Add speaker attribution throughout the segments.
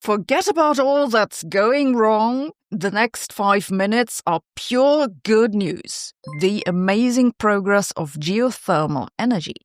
Speaker 1: Forget about all that's going wrong. The next 5 minutes are pure good news. The amazing progress of geothermal energy.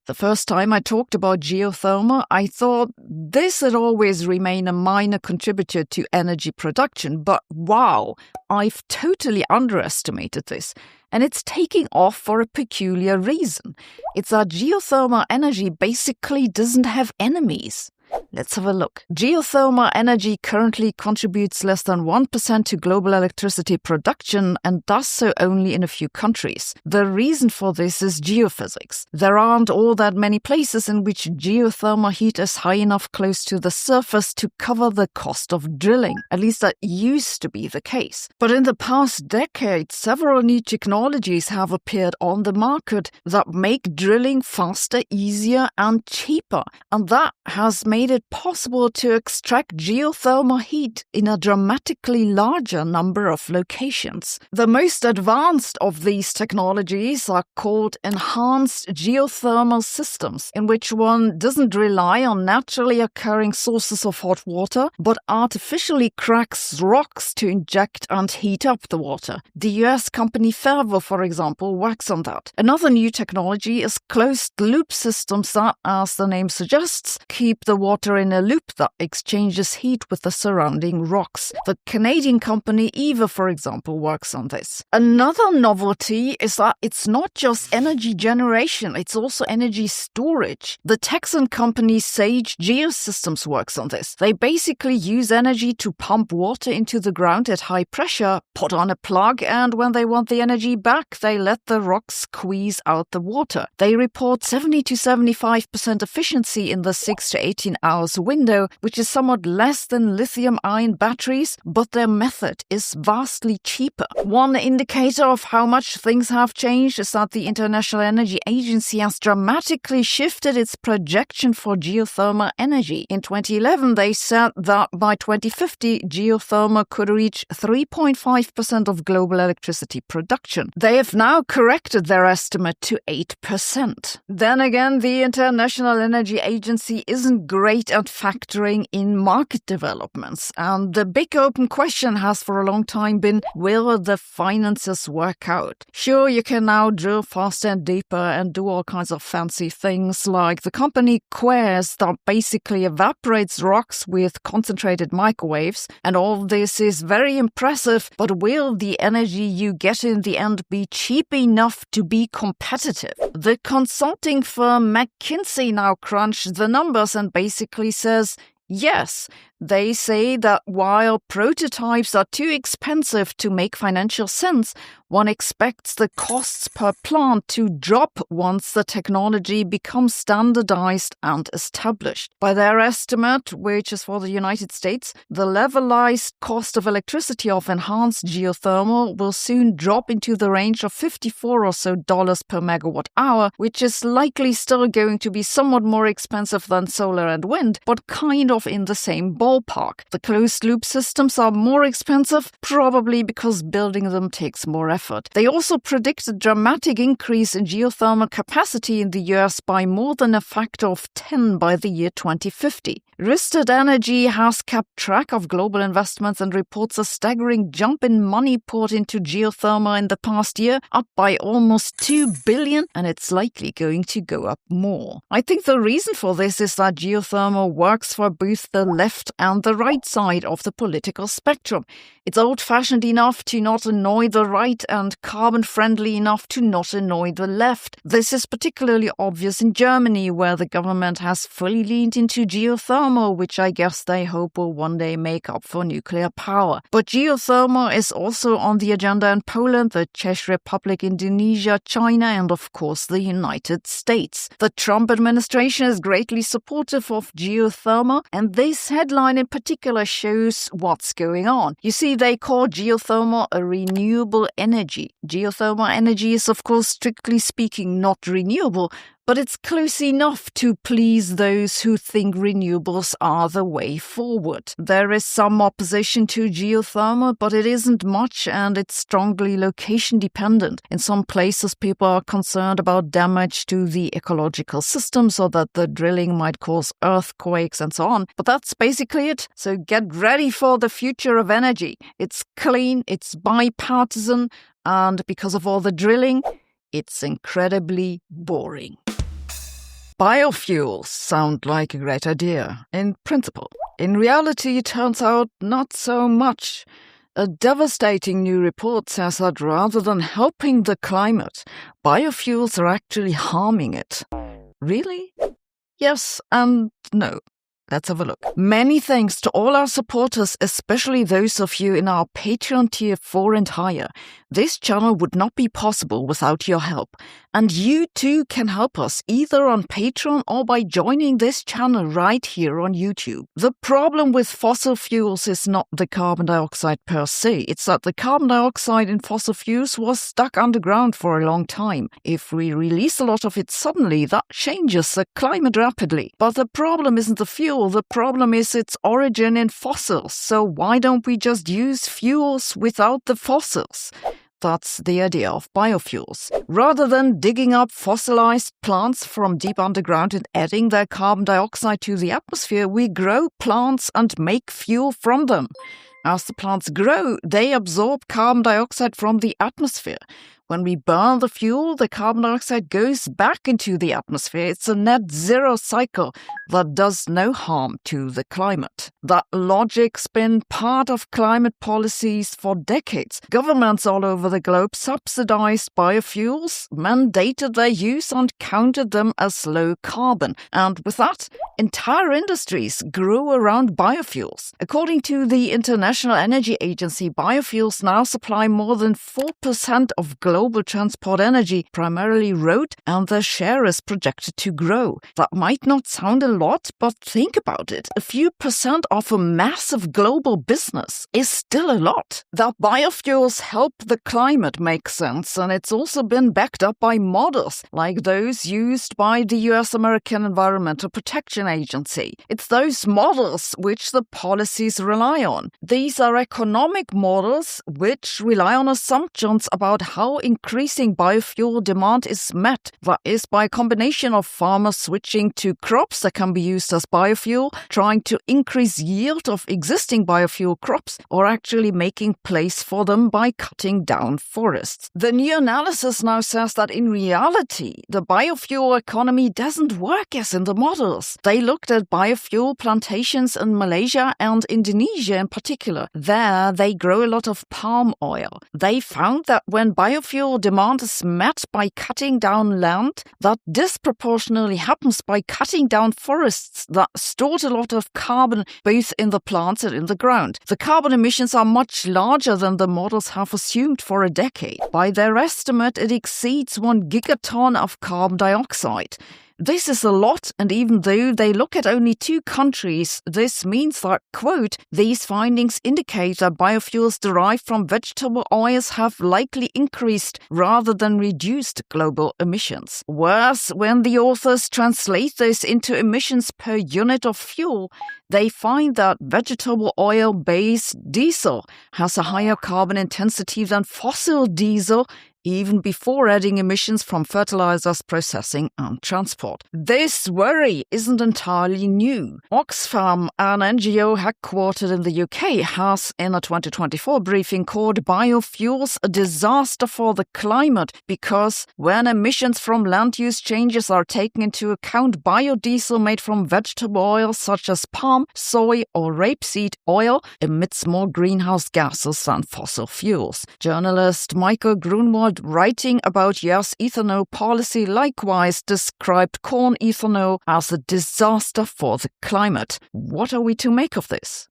Speaker 1: The first time I talked about geothermal, I thought this had always remained a minor contributor to energy production. But wow, I've totally underestimated this. And it's taking off for a peculiar reason. It's that geothermal energy basically doesn't have enemies. Let's have a look. Geothermal energy currently contributes less than 1% to global electricity production and does so only in a few countries. The reason for this is geophysics. There aren't all that many places in which geothermal heat is high enough close to the surface to cover the cost of drilling. At least that used to be the case. But in the past decade, several new technologies have appeared on the market that make drilling faster, easier, and cheaper. And that has made it possible to extract geothermal heat in a dramatically larger number of locations. The most advanced of these technologies are called enhanced geothermal systems, in which one doesn't rely on naturally occurring sources of hot water, but artificially cracks rocks to inject and heat up the water. The US company Fervo, for example, works on that. Another new technology is closed-loop systems that, as the name suggests, keep the water in a loop that exchanges heat with the surrounding rocks. The Canadian company EVA, for example, works on this. Another novelty is that it's not just energy generation, it's also energy storage. The Texan company Sage Geosystems works on this. They basically use energy to pump water into the ground at high pressure, put on a plug, and when they want the energy back, they let the rocks squeeze out the water. They report 70 to 75% efficiency in the 6 to 18 hours window, which is somewhat less than lithium-ion batteries, but their method is vastly cheaper. One indicator of how much things have changed is that the International Energy Agency has dramatically shifted its projection for geothermal energy. In 2011, they said that by 2050, geothermal could reach 3.5% of global electricity production. They have now corrected their estimate to 8%. Then again, the International Energy Agency isn't great at factoring in market developments. And the big open question has for a long time been, will the finances work out? Sure, you can now drill faster and deeper and do all kinds of fancy things like the company Quares that basically evaporates rocks with concentrated microwaves. And all this is very impressive, but will the energy you get in the end be cheap enough to be competitive? The consulting firm McKinsey now crunched the numbers and basically says, yes. They say that while prototypes are too expensive to make financial sense, one expects the costs per plant to drop once the technology becomes standardized and established. By their estimate, which is for the United States, the levelized cost of electricity of enhanced geothermal will soon drop into the range of $54 or so per megawatt hour, which is likely still going to be somewhat more expensive than solar and wind, but kind of in the same ballpark. The closed-loop systems are more expensive, probably because building them takes more effort. They also predict a dramatic increase in geothermal capacity in the US by more than a factor of 10 by the year 2050. Rystad Energy has kept track of global investments and reports a staggering jump in money poured into geothermal in the past year, up by almost $2 billion, and it's likely going to go up more. I think the reason for this is that geothermal works for both the left and the right side of the political spectrum. It's old-fashioned enough to not annoy the right and carbon-friendly enough to not annoy the left. This is particularly obvious in Germany, where the government has fully leaned into geothermal, which I guess they hope will one day make up for nuclear power. But geothermal is also on the agenda in Poland, the Czech Republic, Indonesia, China, and of course the United States. The Trump administration is greatly supportive of geothermal, and this headline in particular shows what's going on. You see, they call geothermal a renewable energy. Geothermal energy is, of course, strictly speaking, not renewable, But it's close enough to please those who think renewables are the way forward. There is some opposition to geothermal, but it isn't much and it's strongly location dependent. In some places, people are concerned about damage to the ecological system so that the drilling might cause earthquakes and so on. But that's basically it. So get ready for the future of energy. It's clean, it's bipartisan, and because of all the drilling, it's incredibly boring. Biofuels sound like a great idea, in principle. In reality, it turns out not so much. A devastating new report says that rather than helping the climate, biofuels are actually harming it. Really? Yes and no. Let's have a look. Many thanks to all our supporters, especially those of you in our Patreon tier 4 and higher. This channel would not be possible without your help. And you too can help us either on Patreon or by joining this channel right here on YouTube. The problem with fossil fuels is not the carbon dioxide per se. It's that the carbon dioxide in fossil fuels was stuck underground for a long time. If we release a lot of it suddenly, that changes the climate rapidly. But the problem isn't the fuel. The problem is its origin in fossils. So why don't we just use fuels without the fossils? That's the idea of biofuels. Rather than digging up fossilized plants from deep underground and adding their carbon dioxide to the atmosphere, we grow plants and make fuel from them. As the plants grow, they absorb carbon dioxide from the atmosphere. When we burn the fuel, the carbon dioxide goes back into the atmosphere. It's a net zero cycle that does no harm to the climate. That logic's been part of climate policies for decades. Governments all over the globe subsidized biofuels, mandated their use and counted them as low carbon. And with that, entire industries grew around biofuels. According to the International Energy Agency, biofuels now supply more than 4% of global transport energy, primarily road, and their share is projected to grow. That might not sound a lot, but think about it. A few percent of a massive global business is still a lot. That biofuels help the climate makes sense, and it's also been backed up by models like those used by the US American Environmental Protection Agency. It's those models which the policies rely on. These are economic models which rely on assumptions about how increasing biofuel demand is met. That is by a combination of farmers switching to crops that can be used as biofuel, trying to increase yield of existing biofuel crops, or actually making place for them by cutting down forests. The new analysis now says that in reality, the biofuel economy doesn't work as in the models. They looked at biofuel plantations in Malaysia and Indonesia in particular. There, they grow a lot of palm oil. They found that when biofuel demand is met by cutting down land, that disproportionately happens by cutting down forests that stored a lot of carbon both in the plants and in the ground. The carbon emissions are much larger than the models have assumed for a decade. By their estimate, it exceeds 1 gigaton of carbon dioxide. This is a lot, and even though they look at only 2 countries, this means that, quote, these findings indicate that biofuels derived from vegetable oils have likely increased rather than reduced global emissions. Worse, when the authors translate this into emissions per unit of fuel, they find that vegetable oil-based diesel has a higher carbon intensity than fossil diesel, even before adding emissions from fertilizers, processing and transport. This worry isn't entirely new. Oxfam, an NGO headquartered in the UK, has, in a 2024 briefing, called biofuels a disaster for the climate because when emissions from land use changes are taken into account, biodiesel made from vegetable oils such as palm, soy or rapeseed oil emits more greenhouse gases than fossil fuels. Journalist Michael Grunwald, writing about US ethanol policy, likewise described corn ethanol as a disaster for the climate. What are we to make of this?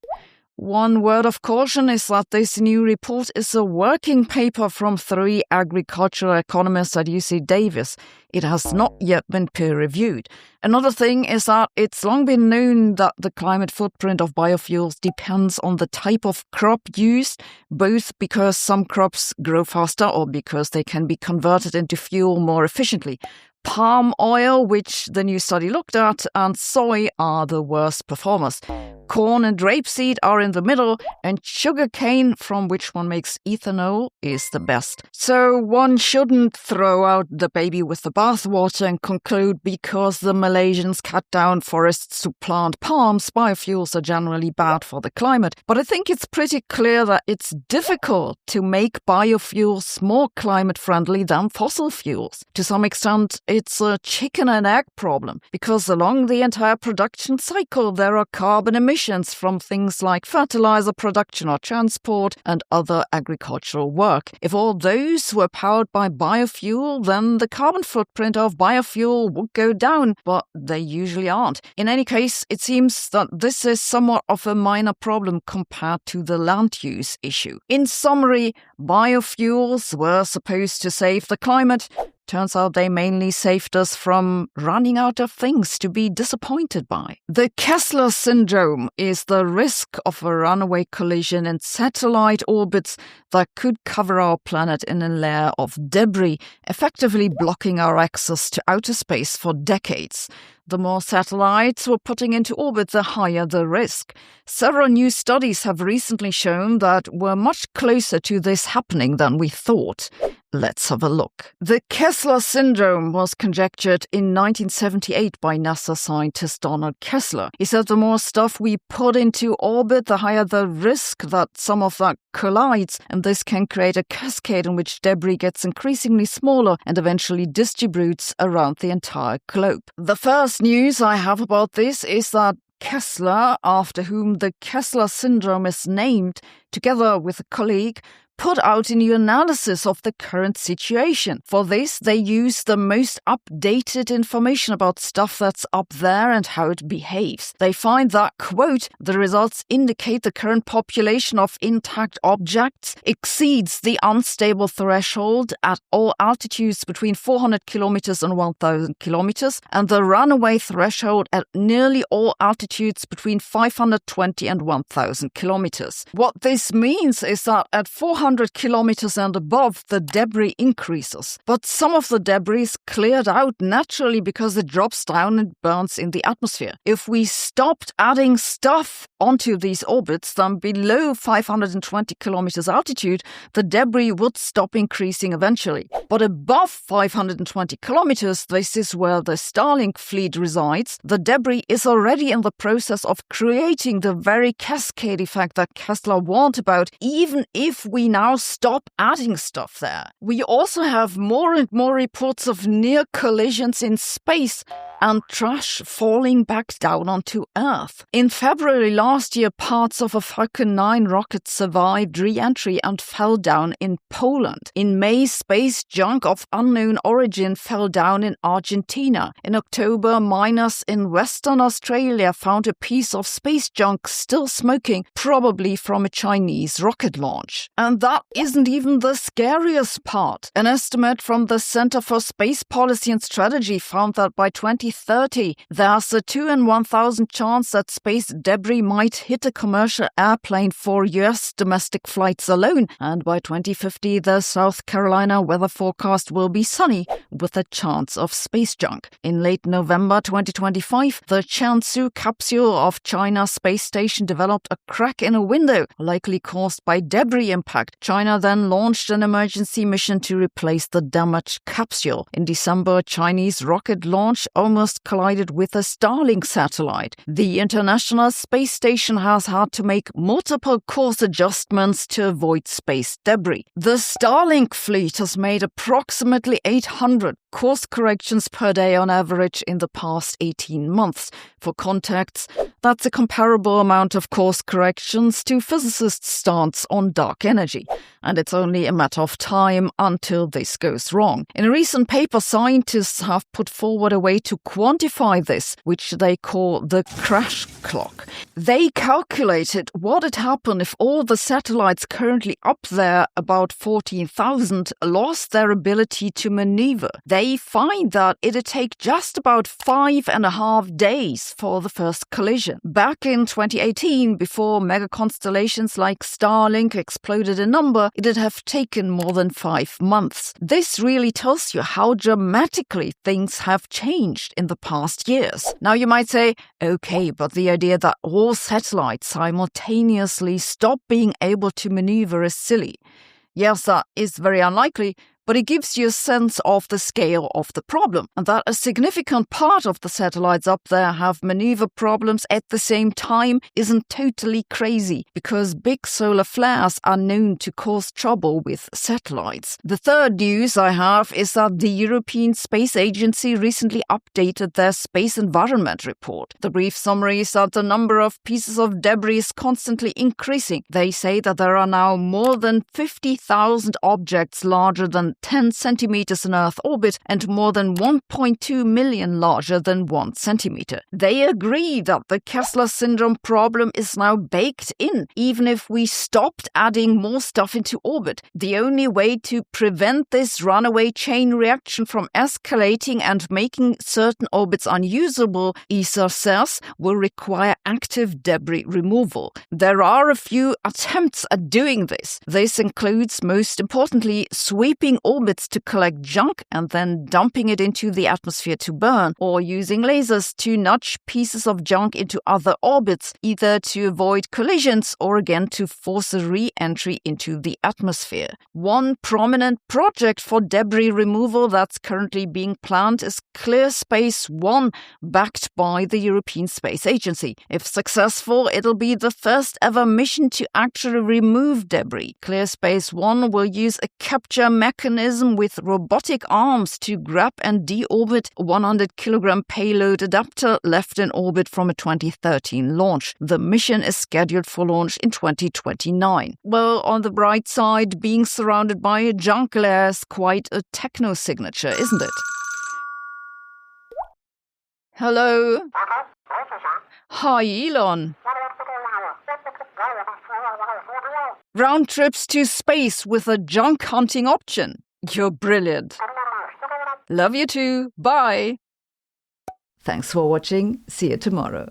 Speaker 1: One word of caution is that this new report is a working paper from 3 agricultural economists at UC Davis. It has not yet been peer-reviewed. Another thing is that it's long been known that the climate footprint of biofuels depends on the type of crop used, both because some crops grow faster or because they can be converted into fuel more efficiently. Palm oil, which the new study looked at, and soy are the worst performers. Corn and rapeseed are in the middle, and sugarcane, from which one makes ethanol, is the best. So one shouldn't throw out the baby with the bathwater and conclude because the Malaysians cut down forests to plant palms, biofuels are generally bad for the climate. But I think it's pretty clear that it's difficult to make biofuels more climate-friendly than fossil fuels. To some extent, it's a chicken and egg problem, because along the entire production cycle there are carbon emissions from things like fertilizer production or transport and other agricultural work. If all those were powered by biofuel, then the carbon footprint of biofuel would go down, but they usually aren't. In any case, it seems that this is somewhat of a minor problem compared to the land use issue. In summary, biofuels were supposed to save the climate. Turns out they mainly saved us from running out of things to be disappointed by. The Kessler syndrome is the risk of a runaway collision in satellite orbits that could cover our planet in a layer of debris, effectively blocking our access to outer space for decades. The more satellites we're putting into orbit, the higher the risk. Several new studies have recently shown that we're much closer to this happening than we thought. Let's have a look. The Kessler syndrome was conjectured in 1978 by NASA scientist Donald Kessler. He said the more stuff we put into orbit, the higher the risk that some of that collides, and this can create a cascade in which debris gets increasingly smaller and eventually distributes around the entire globe. The first news I have about this is that Kessler, after whom the Kessler syndrome is named, together with a colleague, put out a new analysis of the current situation. For this, they use the most updated information about stuff that's up there and how it behaves. They find that, quote, the results indicate the current population of intact objects exceeds the unstable threshold at all altitudes between 400 kilometers and 1,000 kilometers, and the runaway threshold at nearly all altitudes between 520 and 1,000 kilometers. What this means is that at 400 kilometers and above, the debris increases. But some of the debris is cleared out naturally because it drops down and burns in the atmosphere. If we stopped adding stuff onto these orbits, then below 520 kilometers altitude, the debris would stop increasing eventually. But above 520 kilometers, this is where the Starlink fleet resides, the debris is already in the process of creating the very cascade effect that Kessler warned about, even if we now stop adding stuff there. We also have more and more reports of near collisions in space and trash falling back down onto Earth. In February last year, parts of a Falcon 9 rocket survived re-entry and fell down in Poland. In May, space junk of unknown origin fell down in Argentina. In October, miners in Western Australia found a piece of space junk still smoking, probably from a Chinese rocket launch. And that isn't even the scariest part. An estimate from the Center for Space Policy and Strategy found that by 2030, there's a 2 in 1,000 chance that space debris might hit a commercial airplane for US domestic flights alone. And by 2050, the South Carolina weather forecast will be sunny with a chance of space junk. In late November 2025, the Chang'e capsule of China's space station developed a crack in a window, likely caused by debris impact. China then launched an emergency mission to replace the damaged capsule. In December, a Chinese rocket launch almost collided with a Starlink satellite. The International Space Station has had to make multiple course adjustments to avoid space debris. The Starlink fleet has made approximately 800 course corrections per day on average in the past 18 months. For context, that's a comparable amount of course corrections to physicists' stance on dark energy. And it's only a matter of time until this goes wrong. In a recent paper, scientists have put forward a way to quantify this, which they call the crash clock. They calculated what had happened if all the satellites currently up there, about 14,000, lost their ability to maneuver. They find that it'd take just about 5.5 days for the first collision. mission. Back in 2018, before mega constellations like Starlink exploded in number, it'd have taken more than 5 months. This really tells you how dramatically things have changed in the past years. Now you might say, okay, but the idea that all satellites simultaneously stop being able to maneuver is silly. Yes, that is very unlikely, but it gives you a sense of the scale of the problem, and that a significant part of the satellites up there have maneuver problems at the same time isn't totally crazy, because big solar flares are known to cause trouble with satellites. The third news I have is that the European Space Agency recently updated their Space Environment Report. The brief summary is that the number of pieces of debris is constantly increasing. They say that there are now more than 50,000 objects larger than 10 centimeters in Earth orbit and more than 1.2 million larger than 1 centimeter. They agree that the Kessler syndrome problem is now baked in, even if we stopped adding more stuff into orbit. The only way to prevent this runaway chain reaction from escalating and making certain orbits unusable, ESA says, will require active debris removal. There are a few attempts at doing this. This includes, most importantly, sweeping orbits to collect junk and then dumping it into the atmosphere to burn, or using lasers to nudge pieces of junk into other orbits, either to avoid collisions or again to force a re-entry into the atmosphere. One prominent project for debris removal that's currently being planned is ClearSpace-1, backed by the European Space Agency. If successful, it'll be the first ever mission to actually remove debris. ClearSpace-1 will use a capture mechanism with robotic arms to grab and deorbit a 100-kilogram payload adapter left in orbit from a 2013 launch. The mission is scheduled for launch in 2029. Well, on the bright side, being surrounded by a junk layer is quite a techno signature, isn't it? Hello? Hi, Elon. Round trips to space with a junk hunting option. You're brilliant. Love you too. Bye. Thanks for watching. See you tomorrow.